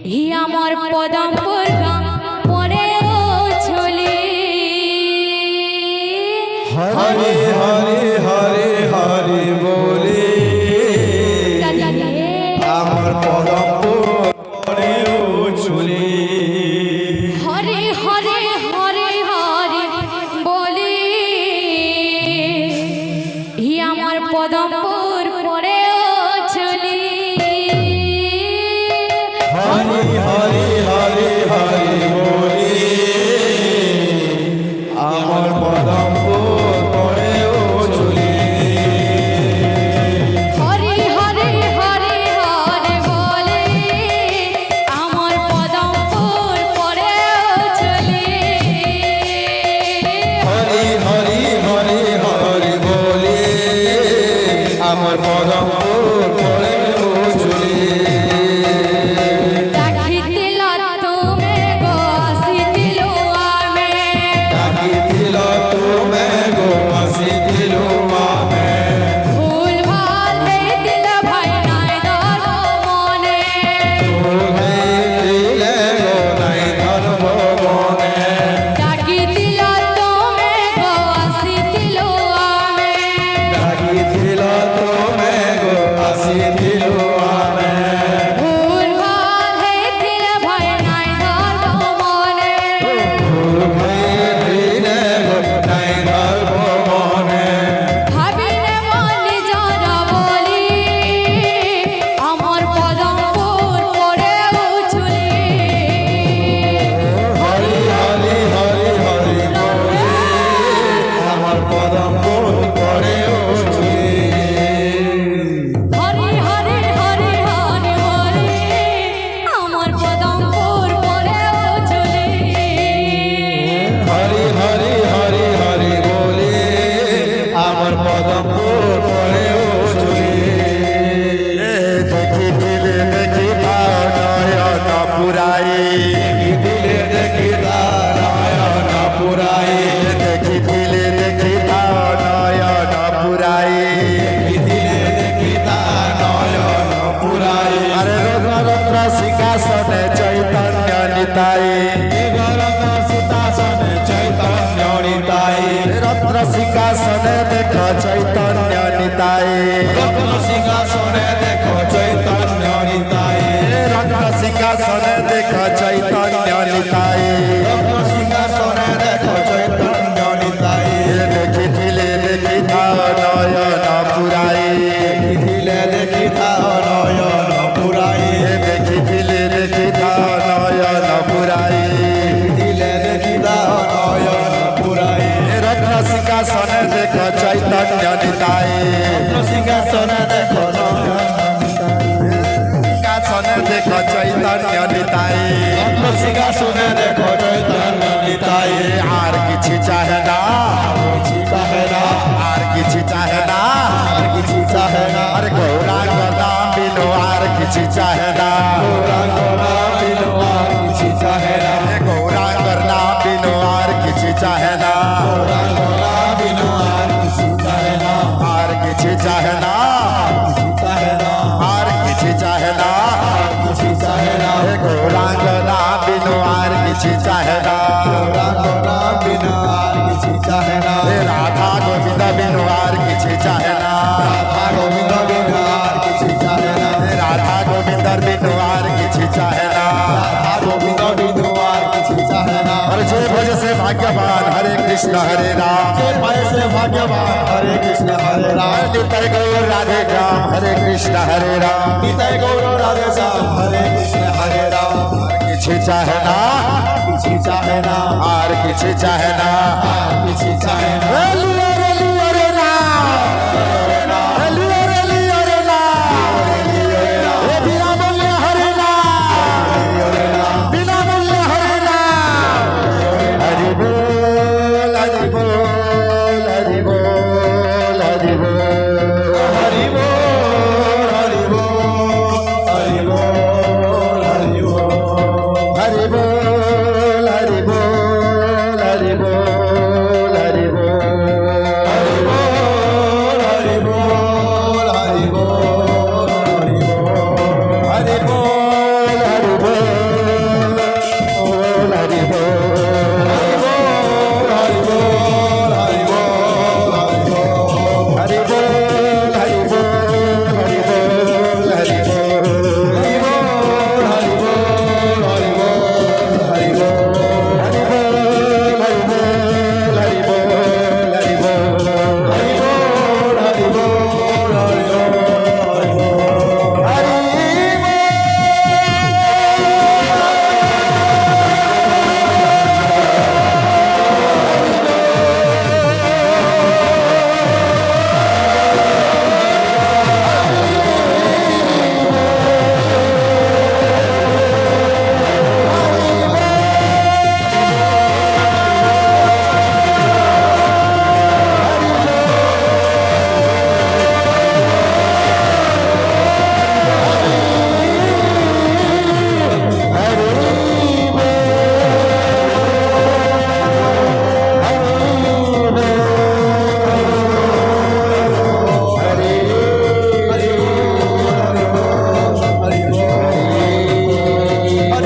হি আমার পদমপুর গাঁ পরেও চলি হরে হরে হরে হরে বলে আমার পদমপুর পরেও চলি হরে হরে হরে হরে বলি হি আমার পদমপুর পরেও চলি হরে হরে হরে হরে বলে আমার পদমপুর পরেও চলি হরে হরে হরে হরে বলে আমার পদমপুর পরেও চলি হরে হরে হরে হরে বলে আমার পদমপুর পরেও চলি সিংহাসনে চৈতন্য নিতাই সীতাসনে চৈতন্য নিতাই রত্ন সিংহাসনে দেখো চৈতন্য নিতাই রত্ন সিংহাসনে দেখো চৈতন্য নিতাই রত্ন সিংহাসনে দেখো চৈতন্য নিতাই রত্ন সিংহাসনে দেখো চৈতন্য নিতাই দেখিলে দেখিথাও নয়ন পুরাই দেখিলে দেখিথাও নয়ন পুরাই দেখিলে দেখিথাও নয়ন পুরাই দেখিলে দেখিথাও নয়ন পুরাই রত্ন সিংহাসনে দেখো চৈতন্য নিতাই রত্ন সিংহাসনে দেখো সিংহাসনে দেখো চৈতন্য নিতাই রত্ন সিংহাসনে দেখো চৈতন্য নিতাই আর কিছু চাহে না কিছু চাহে না আর কিছু চাহে না আর কিছু চাহে না আর গৌরাঙ্গ নাম বিনো আর কিছু চাহে না গৌরাঙ্গ নাম বিনো আর কিছু চাহে না গৌরাঙ্গ নাম বিনো আর কিছু চাহে না গৌরাঙ্গ নাম বিনো আর কিছু চাহে না আর কিছু চাহে না কিছু চাহে না আর কিছু চাহে না কিছু চাহে না গৌরাঙ্গ নাম বিনো আর কিছু চাহে না গৌরাঙ্গ নাম বিনো আর কিছু চাহে না রাধা গোবিন্দ বিনো আর কিছু চাহে না রাধা গোবিন্দ বিনো আর কিছু চাহে না রাধা গোবিন্দ বিনো আর কিছু চাহে না রাধা গোবিন্দ বিনো আর কিছু চাহে না और जे भज से भाग्यवान हरे कृष्ण हरे राम जे भय से भाग्यवान हरे कृष्ण हरे राम निताय गौर राधे श्याम हरे कृष्ण हरे राम निताय गौर राधे श्याम हरे कृष्ण हरे राम किछि चाहे ना किसी चाहे ना और किछि चाहे ना किसी चाहे ना बोलिए